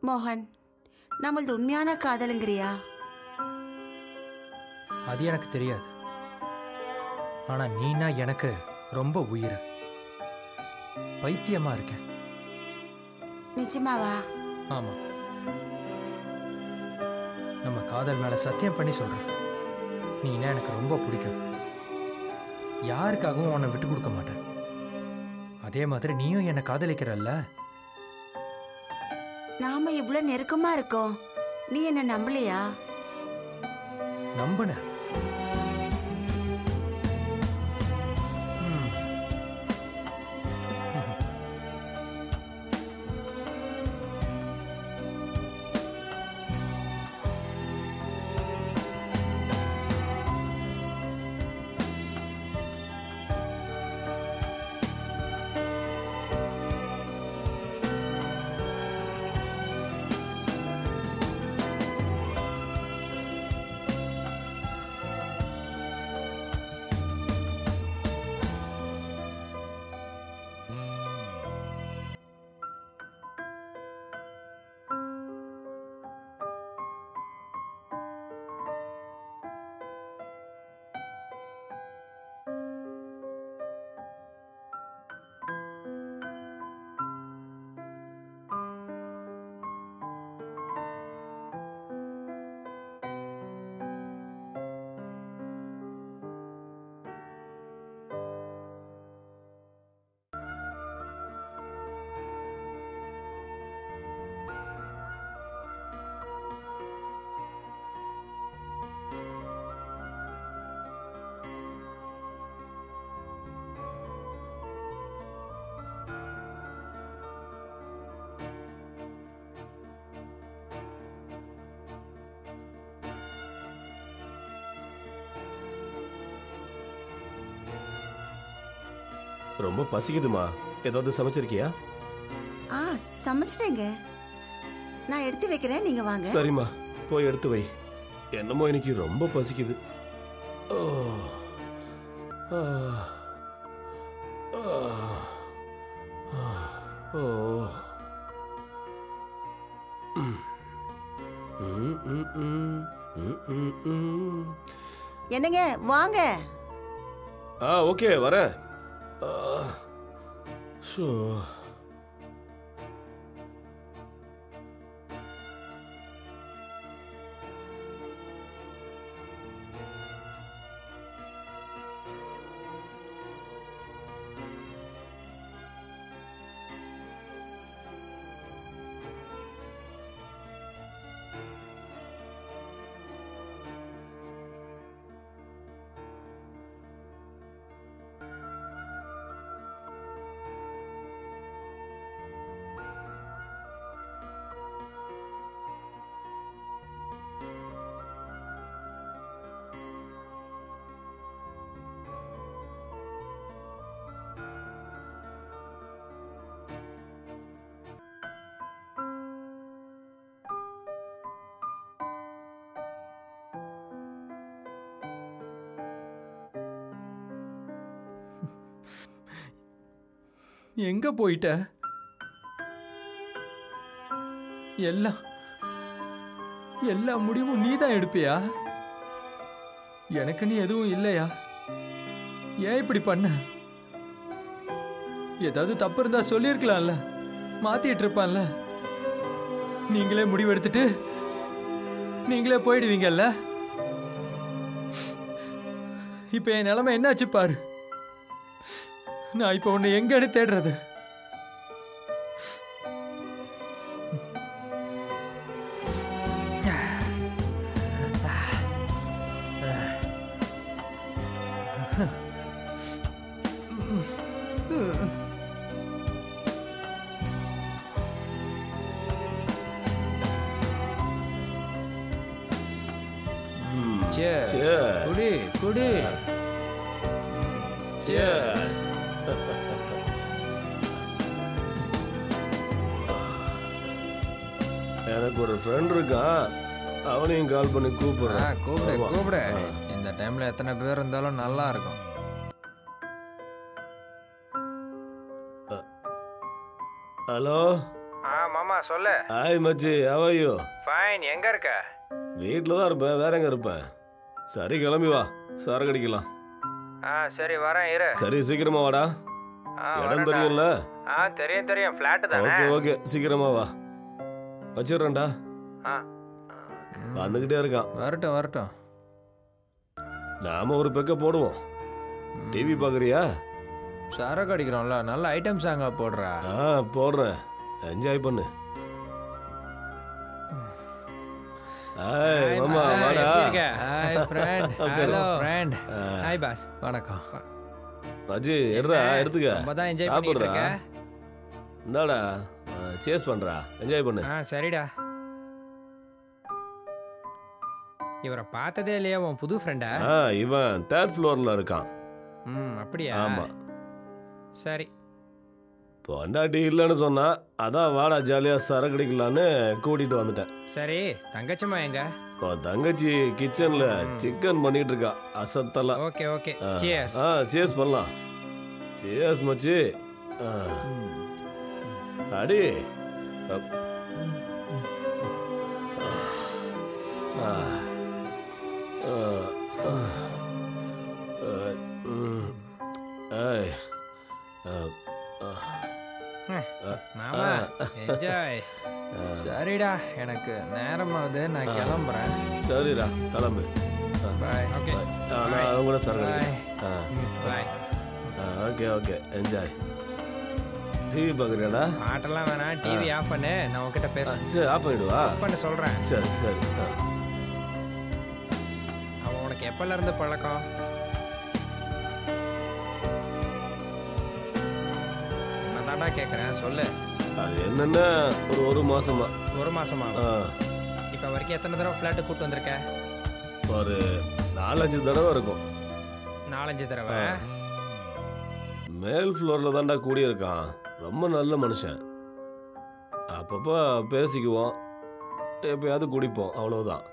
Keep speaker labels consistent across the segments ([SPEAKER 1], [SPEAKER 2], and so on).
[SPEAKER 1] மோகன், நம்மளது உண்மையான காதலுங்கிறியா?
[SPEAKER 2] அது எனக்கு தெரியாது. ஆனா நீனா எனக்கு ரொம்ப உயிர். பைத்தியமா இருக்கேன்.
[SPEAKER 1] நிஜமாவா?
[SPEAKER 2] ஆமா. நம்ம காதல் மேல சத்தியம் பண்ணி சொல்றேன். நீனா எனக்கு ரொம்ப பிடிக்கும். யாருக்காகவும் உன்னை விட்டு கொடுக்க மாட்டேன். அதே மாதிரி நீயும் என்னை காதலிக்கிறல்ல?
[SPEAKER 1] நாம இவ்வளவு நெருக்கமா இருக்கோம், நீ என்ன நம்பலையா?
[SPEAKER 2] நம்புன.
[SPEAKER 3] ரொம்ப பசிக்குதுமா, ஏதாவது சமைச்சிருக்கியா?
[SPEAKER 1] சமைச்சிட்டேங்க, நான் எடுத்து வைக்கிறேன், நீங்க வாங்க.
[SPEAKER 3] சரிம்மா, போய் எடுத்து வை. என்னமோ எனக்கு ரொம்ப பசிக்குது.
[SPEAKER 1] என்னங்க வாங்க.
[SPEAKER 3] ஓகே வரேன். ஷோ
[SPEAKER 2] எங்க போயிட்ட? எல்லா முடிவும் நீ தான் எடுப்பியா? எனக்கு நீ எதுவும் இல்லையா? ஏன் இப்படி பண்ண? ஏதாவது தப்பு இருந்தா சொல்லியிருக்கலாம்ல, மாத்திட்டு இருப்பான்ல. நீங்களே முடிவெடுத்துட்டு நீங்களே போயிடுவீங்கல்ல. இப்ப என் நிலைமை என்னாச்சு பாரு. நான் இப்ப உன்னை எங்கன்னு தேடுறது? குடி குடி.
[SPEAKER 3] எனக்கு ஒரு ஃப்ரெண்ட் இருக்கான், அவனையும் கால் பண்ணி கூப்பிடுறேன்.
[SPEAKER 2] கூப்பிடு. இந்த டைம்ல எத்தனை பேர் இருந்தாலும் நல்லா இருக்கும்.
[SPEAKER 3] ஹலோ.
[SPEAKER 2] மாமா
[SPEAKER 4] சொல்லு.
[SPEAKER 3] ஹாய் மச்சி, how are you?
[SPEAKER 4] ஃபைன். எங்க இருக்க?
[SPEAKER 3] வீட்டில் தான் இருப்பேன், வேற எங்க இருப்பேன்? சரி கிளம்பி வா, சரக்கு அடிக்கலாம்.
[SPEAKER 4] சரி வரேன் இரு.
[SPEAKER 3] சரி சீக்கிரமா வாடா. இடம் தெரியும்ல?
[SPEAKER 4] தெரியும். ஃப்ளாட் தானே.
[SPEAKER 3] ஓகே ஓகே, சீக்கிரமா வா. வச்சிடுறேன்டா. வந்துகிட்டே இருக்கான்.
[SPEAKER 2] வரட்டும்.
[SPEAKER 3] நாம ஒரு பெக்க போடுவோம். டிவி பாக்குறியா?
[SPEAKER 2] சரக்கு அடிக்கிறோம்ல, நல்ல ஐட்டம் சாங்கா போடுறா.
[SPEAKER 3] போடுறேன், என்ஜாய் பண்ணு. ஹாய் மாமா, வாடா.
[SPEAKER 2] Hi friend. Hello friend. Hi boss. வணக்கம்.
[SPEAKER 3] மச்சி எடுறா, எடுத்துக்க.
[SPEAKER 2] ரொம்ப தான் என்ஜாய் பண்ணிட்டு இருக்க.
[SPEAKER 3] இந்தாடா, சேஸ் பண்றா, என்ஜாய் பண்ணு.
[SPEAKER 4] சரிடா. இவரை பார்த்ததே இல்லையா? உன் புது ஃப்ரெண்டா?
[SPEAKER 3] இவன் 3rd ஃப்ளோர்ல இருக்கான்.
[SPEAKER 4] அப்படியா?
[SPEAKER 3] ஆமா.
[SPEAKER 4] சரி.
[SPEAKER 3] பொண்டாட்டி இல்லைன்னு சொன்னா, அதான் வாடா ஜாலியா சரக்கு அடிக்கலான்னு கூட்டிட்டு வந்துட்டேன்.
[SPEAKER 4] சரி, தங்கச்சிமா எங்க?
[SPEAKER 3] இப்போ தங்கச்சி கிச்சன்ல சிக்கன் பண்ணிட்டு இருக்கா, அசத்தலாம்.
[SPEAKER 4] ஓகே. சியர்ஸ்.
[SPEAKER 3] சியர்ஸ் பண்ணலாம். சியர்ஸ் மச்சி. அடி.
[SPEAKER 4] மாமா என்ஜாய். சரிடா, எனக்கு நேரமாவது, நான் கிளம்புறேன்.
[SPEAKER 3] சரிடா, கிளம்பு.
[SPEAKER 4] பாய். ஓகே,
[SPEAKER 3] நான் கூட சரக்கு.
[SPEAKER 4] பாய்.
[SPEAKER 3] Okay, enjoy. டிவி பார்க்குறியாடா?
[SPEAKER 4] பாட்டெல்லாம் வேணாம், டிவி ஆஃப் பண்ணு. நான் உங்ககிட்ட பேசுறேன்.
[SPEAKER 3] சரி, ஆஃப் பண்ணிடுவா.
[SPEAKER 4] ஆஃப் பண்ண சொல்கிறேன்.
[SPEAKER 3] சரி.
[SPEAKER 4] அவன் உனக்கு எப்போல இருந்து பழக்கம்? நான் தாண்டா கேட்குறேன், சொல்லு.
[SPEAKER 3] அது என்னன்னா, ஒரு மாசமா.
[SPEAKER 4] 1 மாசமா? இப்போ வரைக்கும் எத்தனை தடவை ஃப்ளாட்டு கூப்பிட்டு வந்திருக்க?
[SPEAKER 3] ஒரு 4-5 தடவை இருக்கும்.
[SPEAKER 4] 4-5 தடவை?
[SPEAKER 3] மேல் ஃப்ளோரில் தான்டா கூடியிருக்கான். ரொம்ப நல்ல மனுஷன். அப்பப்போ பேசிக்குவோம், எப்பயாவது குடிப்போம், அவ்வளோதான்.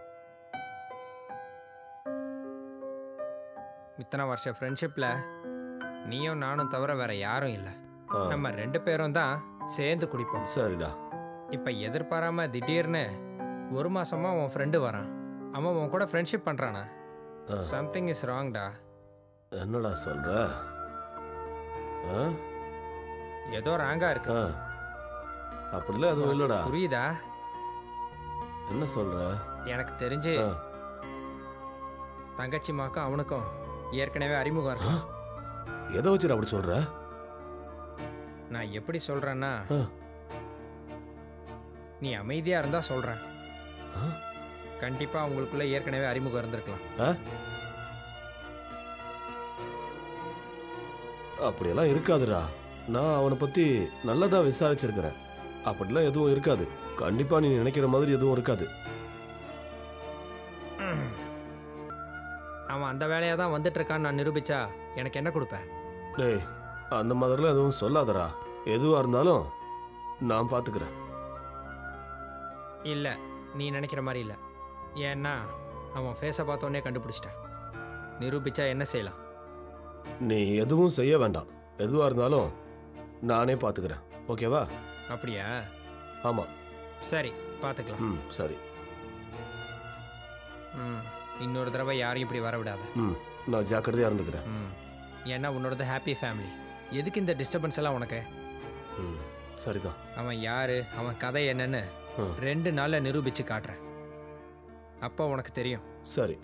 [SPEAKER 4] இத்தனை வருஷம் ஃப்ரெண்ட்ஷிப்பில் நீயும் நானும் தவிர வேற யாரும் இல்லை. நம்ம 2 பேரும் தான் சேர்ந்து குடிப்போம்.
[SPEAKER 3] சரிடா.
[SPEAKER 4] இப்போ எதிர்பாராம திடீர்னு 1 மாசமா உன் ஃப்ரெண்டு வரான். அவன் உன் கூட ஃப்ரெண்ட்ஷிப் பண்ணுறானா? சம்திங் இஸ் ராங்டா.
[SPEAKER 3] என்னடா சொல்ற?
[SPEAKER 4] ஏதோ ராங்கா இருக்கு.
[SPEAKER 3] அப்படிலாம் எதுவும் இல்லடா.
[SPEAKER 4] புரியுதா?
[SPEAKER 3] என்ன சொல்ற?
[SPEAKER 4] எனக்கு தெரிஞ்சு தங்கச்சிமாக்கும் அவனுக்கும் ஏற்கனவே அறிமுகம் இருக்கு.
[SPEAKER 3] எதை வச்சுடா அப்படி சொல்ற?
[SPEAKER 4] நான் எப்படி சொல்றேன்னா, நீ அமைதியா இருந்தா சொல்றேன். கண்டிப்பா அவங்களுக்குள்ள ஏற்கனவே அறிமுகம் இருந்திருக்கலாம்.
[SPEAKER 3] அப்படியெல்லாம் இருக்காதுடா. நான் அவனை பத்தி நல்லதா விசாரிச்சிருக்கிறேன். அப்படிலாம் எதுவும் இருக்காது. கண்டிப்பா நீ நினைக்கிற மாதிரி எதுவும் இருக்காது.
[SPEAKER 4] அவன் அந்த வேலையா தான் வந்துட்டு இருக்கான்னு நான் நிரூபிச்சா எனக்கு என்ன கொடுப்பேன்?
[SPEAKER 3] டேய், அந்த மாதிரிலாம் எதுவும் சொல்லாதடா. எதுவா இருந்தாலும் நான் பாத்துக்கிறேன்.
[SPEAKER 4] இல்ல, நீ நினைக்கிற மாதிரி இல்ல. ஏன்னா அவன் ஃபேஸை பார்த்தோன்னே கண்டுபிடிச்சிட்டான். நிரூபிச்சா என்ன செய்யலாம்?
[SPEAKER 3] நீ எதுவும் செய்ய வேண்டாம். எதுவா இருந்தாலும் நானே பாத்துக்கிறேன். ஓகேவா?
[SPEAKER 4] அப்படியா?
[SPEAKER 3] ஆமா.
[SPEAKER 4] சரி, பார்த்துக்கலாம்.
[SPEAKER 3] சரி.
[SPEAKER 4] இன்னொரு தடவை யாரையும் இப்படி வர விடாத.
[SPEAKER 3] நான் ஜாக்கிரதையா இருந்துக்கிறேன்.
[SPEAKER 4] ஏன்னா உன்னோடது ஹாப்பி ஃபேமிலி. எதுக்கு இந்த டிஸ்டர்பன்ஸ் எல்லாம் உனக்கு?
[SPEAKER 3] சரிதான்.
[SPEAKER 4] அவன் யாரு, அவன் கதை என்னன்னு 2 நாள்ல நிரூபிச்சு காட்டுறேன். அப்போ உனக்கு தெரியும்.
[SPEAKER 3] சரி,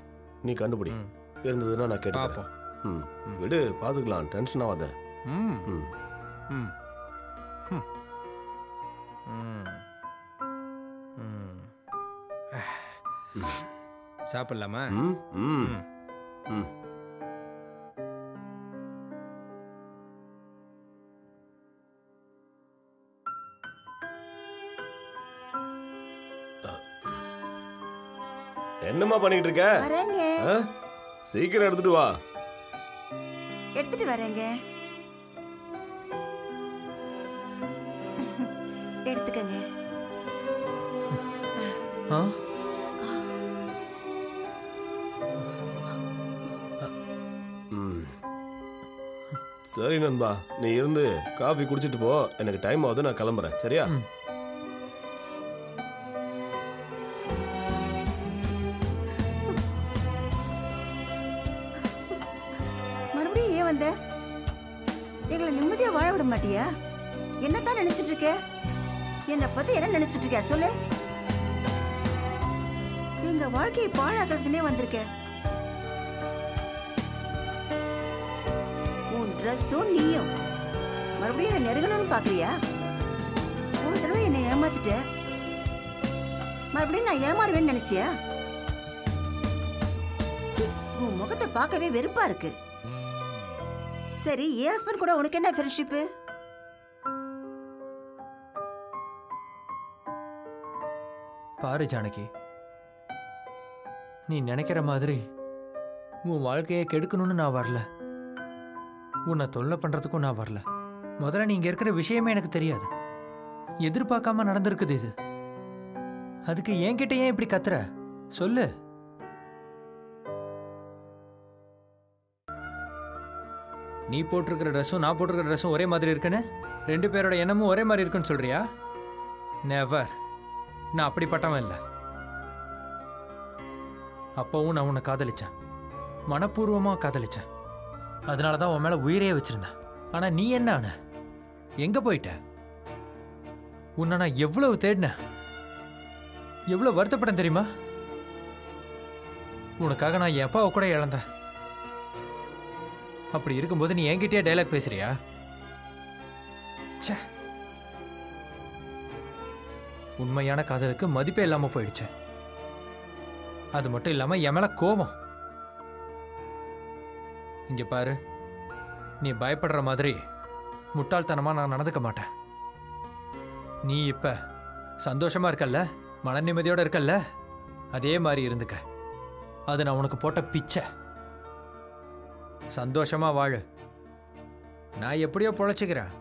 [SPEAKER 3] நீ கண்டுபிடி. இருந்ததுன்னா நான் கேட்டு
[SPEAKER 4] பார்ப்போம்.
[SPEAKER 3] விடு, பாத்துக்கலாம். டென்ஷன் ஆகாத.
[SPEAKER 4] சாப்பிடலாமா?
[SPEAKER 3] என்னம்மா பண்ணிட்டு இருக்க?
[SPEAKER 1] வரேங்க.
[SPEAKER 3] சீக்கிரம் எடுத்துட்டு வா.
[SPEAKER 1] எடுத்துட்டு வரேங்க. எடுத்துக்கங்க.
[SPEAKER 3] சரி நண்பா, நீ இருந்து காஃபி குடிச்சிட்டு போ. எனக்கு டைம் ஆகுது, நான் கிளம்புறேன். சரியா?
[SPEAKER 1] வந்த? எங்களை நிம்மதியா வாழ விட மாட்டியா? என்னத்தான் நினைச்சிட்டு இருக்க? என்னை பத்தி என்ன நினைச்சிட்டு இருக்க சொல்லு. எங்க வாழ்க்கையை பாழாக்குறதுக்குனே வந்திருக்க. உன் ட்ரெஸ்ஸும் நீயும் மறுபடியும் என்ன நெருங்கணும்னு பாக்குறியா? ஒரு தடவை என்னை ஏமாத்திட்ட, மறுபடியும் நான் ஏமாறுவேன்னு நினைச்சியா? உன் முகத்தை பார்க்கவே வெறுப்பா இருக்கு. சரி, என் ஹஸ்பண்ட் கூட உனக்கு என்ன ஃப்ரெண்ட்ஷிப்பு?
[SPEAKER 2] பாரு ஜானகி, நீ நினைக்கிற மாதிரி உன் வாழ்க்கையை கெடுக்கணும்னு நான் வரல. உன்னை தொல்லை பண்றதுக்கும் நான் வரல. முதல்ல நீ இங்க இருக்கிற விஷயமே எனக்கு தெரியாது. எதிர்பார்க்காம நடந்திருக்குது இது. அதுக்கு என்கிட்ட ஏன் இப்படி கத்துற சொல்லு. நீ போட்டிருக்கிற ட்ரெஸ்ஸும் நான் போட்டிருக்கிற ட்ரெஸ்ஸும் ஒரே மாதிரி இருக்குன்னு, ரெண்டு பேரோட எண்ணமும் ஒரே மாதிரி இருக்குன்னு சொல்றியா? நெவர். நான் அப்படிப்பட்டவன் இல்லை. அப்பவும் நான் உன்னை காதலிச்சேன், மனப்பூர்வமாக காதலிச்சேன். அதனால தான் உன் மேலே உயிரையே வச்சிருந்தேன். ஆனால் நீ என்ன ஆன? எங்கே போயிட்ட? உன்னை நான் எவ்வளவு தேடினேன், எவ்வளோ வருத்தப்பட்டேன் தெரியுமா? உனக்காக நான் என் அப்பாவை கூட இழந்தேன். அப்படி இருக்கும்போது நீ என்கிட்டயே டைலாக் பேசுறியா? ச்சே, உண்மையான காதலுக்கு மதிப்பே இல்லாம போயிடுச்சு. அது மட்டும் இல்லாம என் மேல கோபம். இங்க பாரு, நீ பயப்படுற மாதிரி முட்டாள்தனமா நான் நடந்துக்க மாட்டேன். நீ இப்ப சந்தோஷமா இருக்கல்ல, மன நிம்மதியோட இருக்கல்ல, அதே மாதிரி இருந்துக்க. அது நான் உனக்கு போட்ட பிச்சை. சந்தோஷமா வாழு. நான் எப்படியோ பொழைச்சிக்கிறேன்.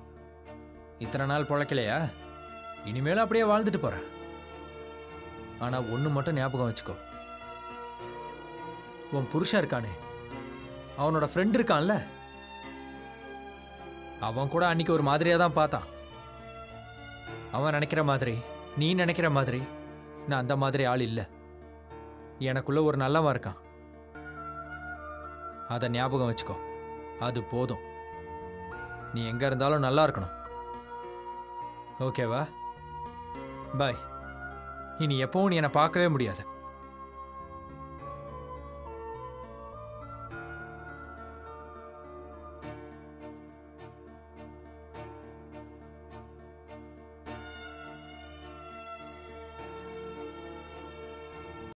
[SPEAKER 2] இத்தனை நாள் பொழைக்கலையா? இனிமேலும் அப்படியே வாழ்ந்துட்டு போறேன். ஆனா ஒண்ணு மட்டும் ஞாபகம் வச்சுக்கோ. உன் புருஷன் இருக்கானே, அவனோட ஃப்ரெண்ட் இருக்கான்ல, அவன் கூட அன்னைக்கு ஒரு மாதிரியா தான் பார்த்தான். அவன் நினைக்கிற மாதிரி, நீ நினைக்கிற மாதிரி நான் அந்த மாதிரி ஆள் இல்லை. எனக்குள்ள ஒரு நல்லவன் இருக்கான். அதை ஞாபகம் வச்சுக்கோ. அது போதும். நீ எங்க இருந்தாலும் நல்லா இருக்கணும். ஓகேவா? பாய். இனி எப்பவும் நீ என்னை பார்க்கவே முடியாது.